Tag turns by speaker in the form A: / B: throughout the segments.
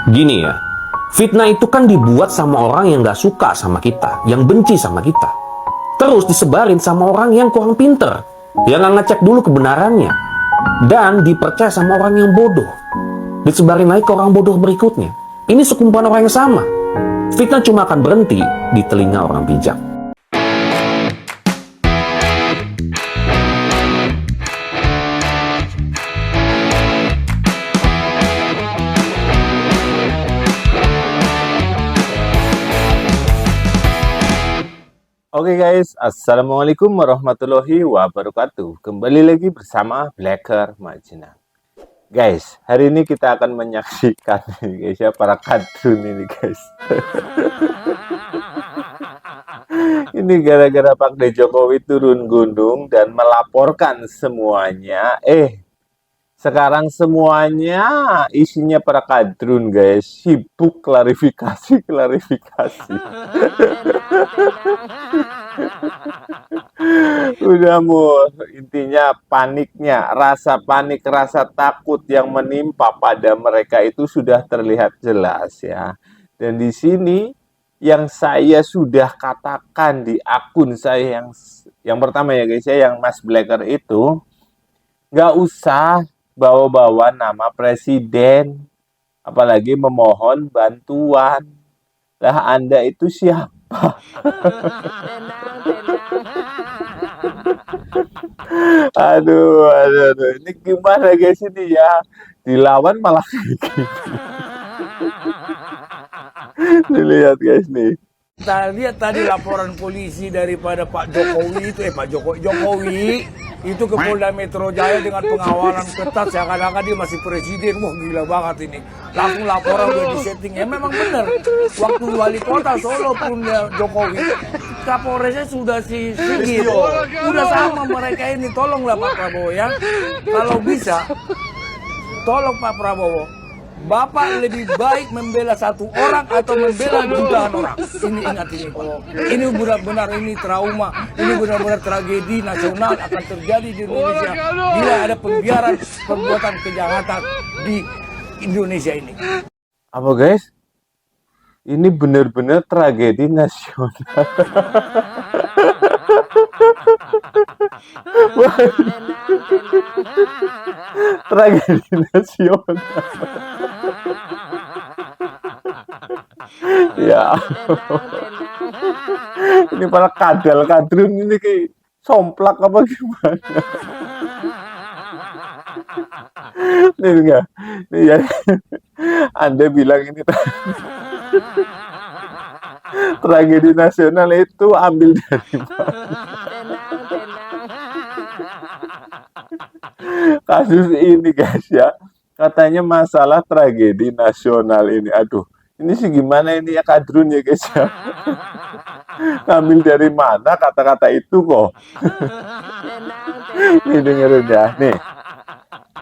A: Gini ya, fitnah itu kan dibuat sama orang yang gak suka sama kita, yang benci sama kita. Terus disebarin sama orang yang kurang pinter, yang gak ngecek dulu kebenarannya. Dan dipercaya sama orang yang bodoh. Disebarin lagi ke orang bodoh berikutnya. Ini sekumpulan orang yang sama. Fitnah cuma akan berhenti di telinga orang bijak.
B: Oke guys, Assalamualaikum warahmatullahi wabarakatuh. Kembali lagi bersama Blacker Majina. Guys, hari ini kita akan menyaksikan guys ya, para kadrun ini guys. Ini gara-gara Pak D. Jokowi turun gunung dan melaporkan semuanya. Sekarang semuanya isinya para kadrun guys, sibuk klarifikasi. Udah intinya paniknya, rasa panik, rasa takut yang menimpa pada mereka itu sudah terlihat jelas ya. Dan di sini yang saya sudah katakan di akun saya yang pertama ya guys ya, yang Mas Blacker itu nggak usah bawa-bawa nama presiden, apalagi memohon bantuan. Lah Anda itu siapa? Aduh, ini gimana guys ini ya? Dilawan malah kayak gini. Dilihat guys nih.
C: Kita lihat tadi laporan polisi daripada Pak Jokowi itu, Jokowi itu ke Polda Metro Jaya dengan pengawalan ketat, seakan-akan dia masih presiden. Wah gila banget ini. Langsung laporan udah disetting. Ya memang benar. Waktu wali kota Solo pun Jokowi, Kapolresnya sudah si Sigit. Udah sama mereka ini. Tolonglah Pak Prabowo ya. Kalau bisa, tolong Pak Prabowo. Bapak lebih baik membela satu orang atau membela jutaan orang. Ini ingat ini. Ini benar-benar ini trauma. Ini benar-benar tragedi nasional akan terjadi di Indonesia bila ada pembiaran perbuatan kejahatan di Indonesia ini.
B: Apa guys? Ini benar-benar tragedi nasional. Tragedi nasional. Ya, ini para kadal-kadrun ini kayak somplak apa gimana? Nih enggak, nih ya, Anda bilang ini tragedi nasional itu ambil dari mana? Kasus ini guys ya, katanya masalah tragedi nasional ini. Aduh, ini sih gimana ini ya kadrun ya guys ya. Ngambil dari mana kata-kata itu kok? Nih dengerin ya, nih.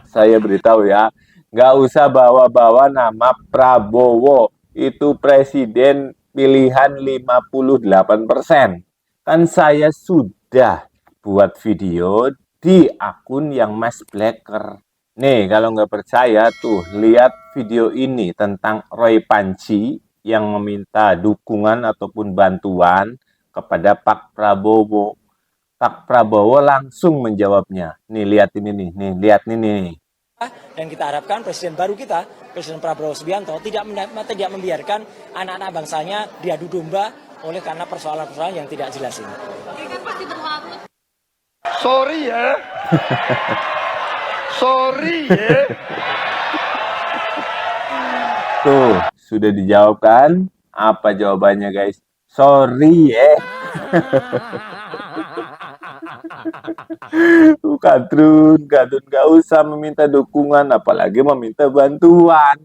B: Saya beritahu ya, nggak usah bawa-bawa nama Prabowo. Itu presiden pilihan 58%. Kan saya sudah buat video di akun yang Mas Blacker. Nih, kalau nggak percaya tuh, lihat video ini tentang Roy Panci yang meminta dukungan ataupun bantuan kepada Pak Prabowo. Pak Prabowo langsung menjawabnya. Nih, lihat ini nih, lihat ini nih.
D: Dan kita harapkan presiden baru kita, Presiden Prabowo Subianto, tidak membiarkan anak-anak bangsanya diadu domba oleh karena persoalan-persoalan yang tidak jelas ini.
E: Sorry ya. Sorry ya.
B: Tuh, sudah dijawab kan? Apa jawabannya guys? Sorry ya. Kadrun gak usah meminta dukungan, apalagi meminta bantuan.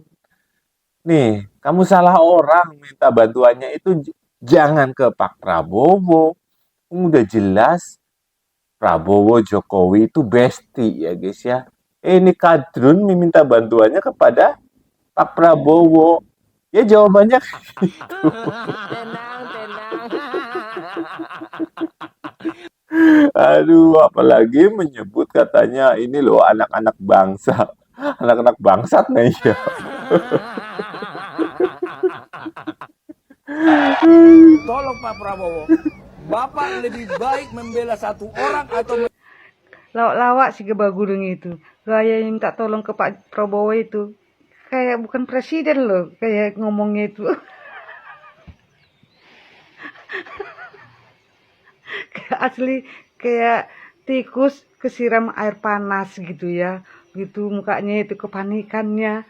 B: Nih, kamu salah orang minta bantuannya itu jangan ke Pak Prabowo. Udah jelas Prabowo Jokowi itu bestie ya guys ya. Ini kadrun meminta bantuannya kepada Pak Prabowo. Ya jawabannya gitu. Aduh, apalagi menyebut katanya ini loh anak-anak bangsa. Anak-anak bangsat nih ya.
C: Tolong Pak Prabowo, Bapak lebih baik membela satu orang atau
F: Lawak si Gebagudung itu. Gaya yang minta tolong ke Pak Prabowo itu. Kayak bukan presiden loh. Kayak ngomongnya itu. Kayak asli. Kayak tikus kesiram air panas gitu ya. Gitu mukanya itu kepanikannya.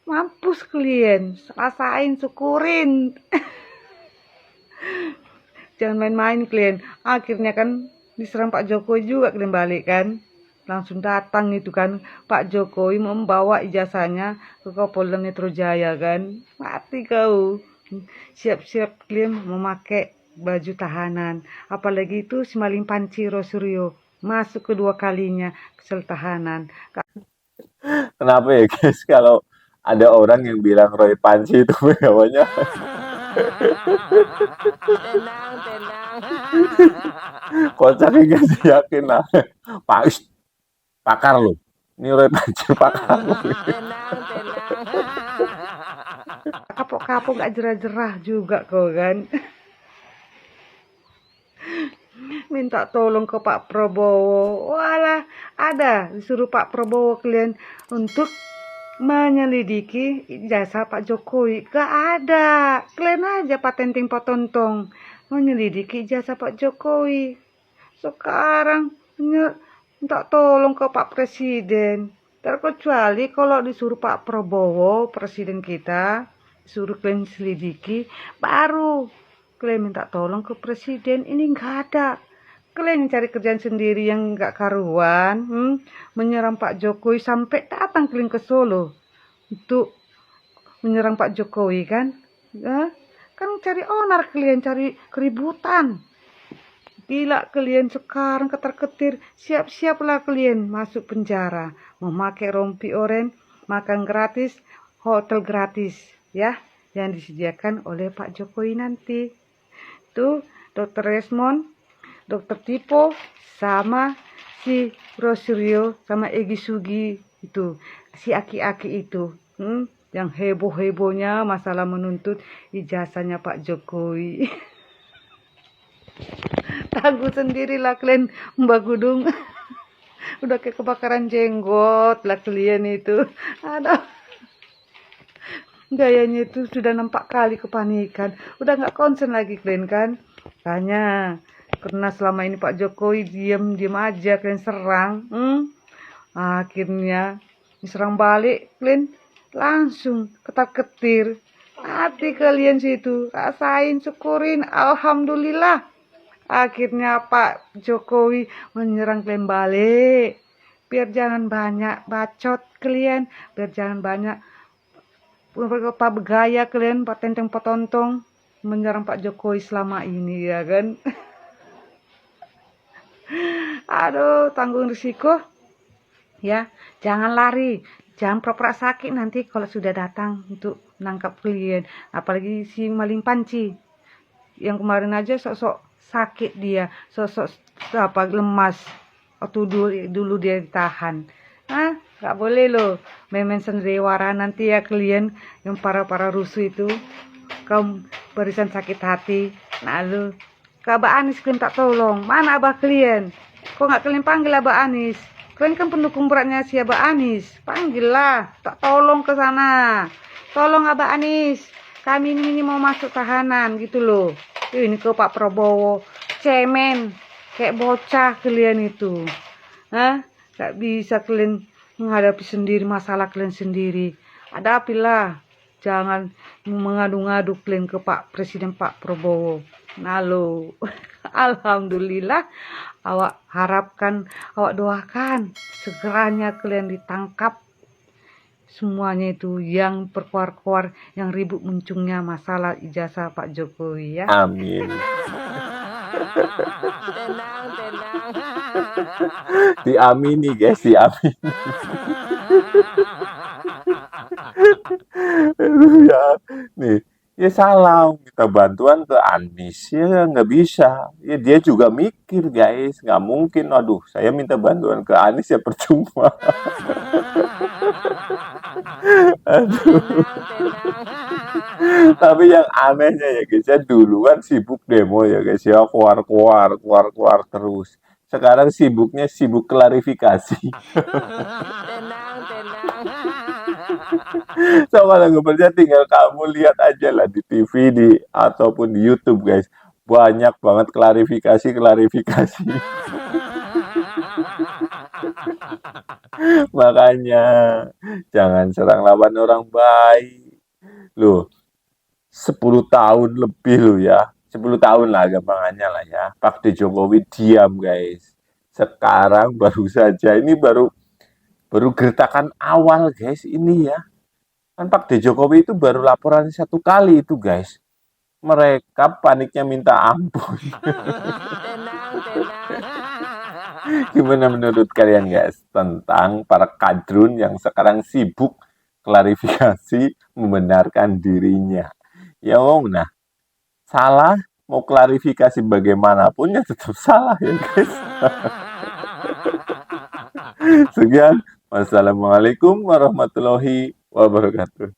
F: Mampus kalian. Rasain, syukurin. Jangan main-main kalian. Akhirnya kan diserang Pak Jokowi juga kalian balik kan. Langsung datang itu kan Pak Jokowi membawa ijazahnya ke Kapolda Metro Jaya kan. Mati kau. Siap-siap kalian memakai baju tahanan. Apalagi itu si Maling Panci Rosuryo. Masuk kedua kalinya ke sel tahanan.
B: Kenapa ya guys kalau ada orang yang bilang Roy Panci itu pegawainya kocaknya gak sih, yakin lah pakar loh, ini Roy Panci pakar loh.
F: Kapok-kapok gak jerah-jerah juga kau kan. Minta tolong ke Pak Prabowo. Walah, ada disuruh Pak Prabowo kalian untuk menyelidiki jasa Pak Jokowi. Gak ada. Kalian aja patenting potontong menyelidiki jasa Pak Jokowi. Sekarang minta tolong ke Pak Presiden. Terkecuali kalau disuruh Pak Prabowo, presiden kita, suruh kalian selidiki, baru kalian minta tolong ke presiden. Ini nggak ada. Kalian cari kerjaan sendiri yang nggak karuan, menyerang Pak Jokowi sampai datang kalian ke Solo untuk menyerang Pak Jokowi kan? Kan cari onar kalian, cari keributan. Gila kalian sekarang ketar-ketir, siap-siaplah kalian masuk penjara, memakai rompi oranye, makan gratis, hotel gratis, ya, yang disediakan oleh Pak Jokowi nanti. Tuh, Dr. Resmond, Dr. Tipo, sama si Rosuryo, sama Egy Sugi itu, si aki-aki itu, yang heboh-hebohnya masalah menuntut ijazahnya Pak Jokowi. Tangguh sendirilah kalian Mbak Gudung. Udah kayak kebakaran jenggot lah kalian itu. Aduh. Gayanya itu sudah nampak kali kepanikan. Udah nggak konsen lagi kalian kan. Tanya. Karena selama ini Pak Jokowi diam-diam aja kalian serang. Akhirnya diserang balik kalian langsung ketar-ketir. Hati kalian situ. Rasain, syukurin. Alhamdulillah. Akhirnya Pak Jokowi menyerang kalian balik. Biar jangan banyak bacot kalian. Biar jangan banyak apa bergaya kalian, Pak Tenteng Potontong menyerang Pak Jokowi selama ini ya kan. Aduh, tanggung risiko. Ya, jangan lari. Jangan pura-pura sakit nanti kalau sudah datang untuk menangkap kalian. Apalagi si Maling Panci. Yang kemarin aja sok-sok sakit dia, sok-sok lemas. Waktu dulu dia ditahan. Gak boleh loh main-main sendiriwara nanti ya kalian yang para rusuh itu. Kaum barisan sakit hati. Nah lu ke Abah Anies kalian tak tolong. Mana abah kalian? Kok gak kalian panggil Abah Anies? Kalian kan pendukung beratnya si Abah Anies. Panggil lah, tak tolong ke sana. Tolong Abah Anies. Kami ini mau masuk tahanan gitu loh. Ini ke Pak Prabowo. Cemen. Kayak bocah kalian itu. Gak bisa kalian menghadapi sendiri masalah kalian sendiri. Hadapilah. Jangan mengadu-ngadu kalian ke Pak Presiden Pak Prabowo. Nah lo. Alhamdulillah. Awak harapkan, awak doakan. Segeranya kalian ditangkap. Semuanya itu yang berkuar-kuar, yang ribut muncungnya masalah ijazah Pak Jokowi ya.
B: Amin.
G: Tenang.
B: Diamini guys, diamini. Ya, nih, ya salah minta bantuan ke Anies ya nggak bisa. Ya dia juga mikir guys, nggak mungkin. Aduh, saya minta bantuan ke Anies ya percuma. Tapi yang anehnya ya guys ya, duluan sibuk demo ya guys ya, keluar terus. Sekarang sibuk klarifikasi. So kalau nggak percaya tinggal kamu lihat aja lah di TV ataupun di YouTube guys. Banyak banget klarifikasi. Makanya jangan serang lawan orang baik. Loh, 10 tahun lebih loh ya. 10 tahun lah gampangannya lah ya. Pak De Jokowi diam guys. Sekarang baru saja, ini baru gertakan awal guys ini ya. Kan Pak De Jokowi itu baru laporan 1 kali itu guys. Mereka paniknya minta ampun. Gimana menurut kalian guys tentang para kadrun yang sekarang sibuk klarifikasi membenarkan dirinya? Ya nah, salah mau klarifikasi bagaimanapun ya tetap salah ya guys. Sekian, wassalamualaikum warahmatullahi wabarakatuh.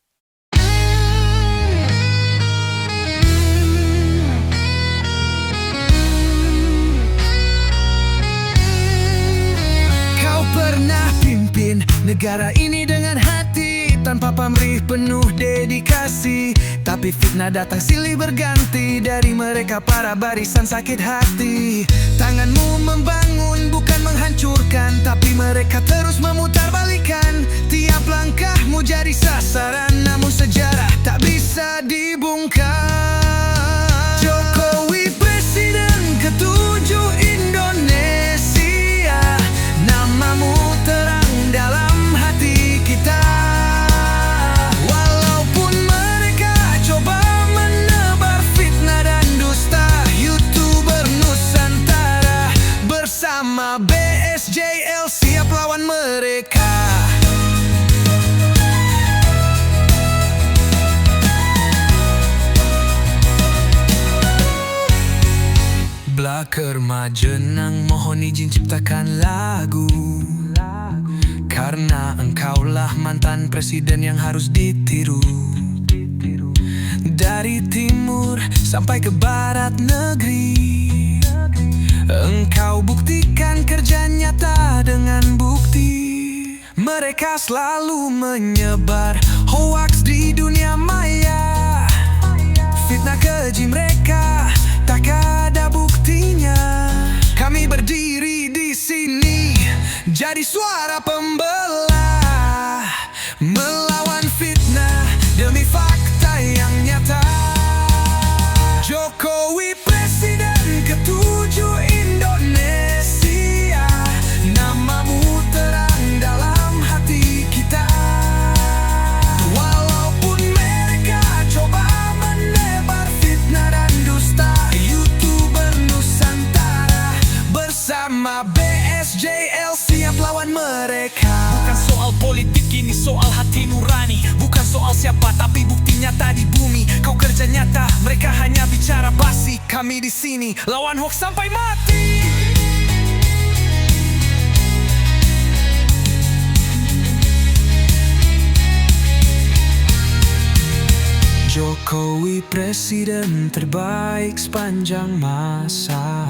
G: Kau pernah pimpin negara ini dengan hati, tanpa pamrih penuh dedikasi. Tapi fitnah datang silih berganti, dari mereka para barisan sakit hati. Tanganmu membangun bukan menghancurkan, tapi mereka terus memutarbalikan. Tiap langkahmu jadi sasaran, namun sejarah tak bisa dibongkar. Jokowi presiden ke-7 Indonesia, namamu terang dalam hati kita. Walaupun mereka coba menebar fitnah dan dusta, YouTuber Nusantara bersama BSJL siap lawan mereka. Blakerma jenang mohon izin ciptakan lagu, karena engkaulah mantan presiden yang harus ditiru. Dari timur sampai ke barat negeri, engkau buktikan kerja nyata dengan bukti. Mereka selalu menyebar hoaks di dunia maya. Fitnah keji mereka tak ada buktinya. Kami berdiri di sini jadi suara pembelah, melawan fitnah demi fakta yang nyata. Jokowi presiden ke-7 Indonesia, namamu terang dalam hati kita. Walaupun mereka coba menebar fitnah dan dusta, YouTuber Nusantara bersama BSJL siap lawan mereka.
H: Bukan soal politik, ini soal hati nurani. Bukan soal siapa, tapi bukti nyata di bumi. Kau kerja nyata, mereka hanya bicara basi. Kami di sini lawan hoax sampai mati.
G: Jokowi presiden terbaik sepanjang masa,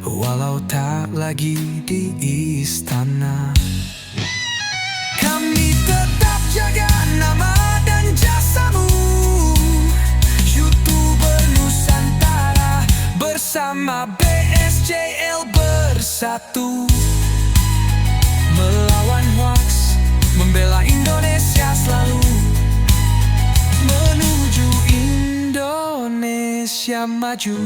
G: walau tak lagi di istana. Kami tetap jaga nama dan jasamu, YouTuber Nusantara bersama BSJL bersatu, melawan hoax, membela Indonesia selalu, menuju Indonesia maju.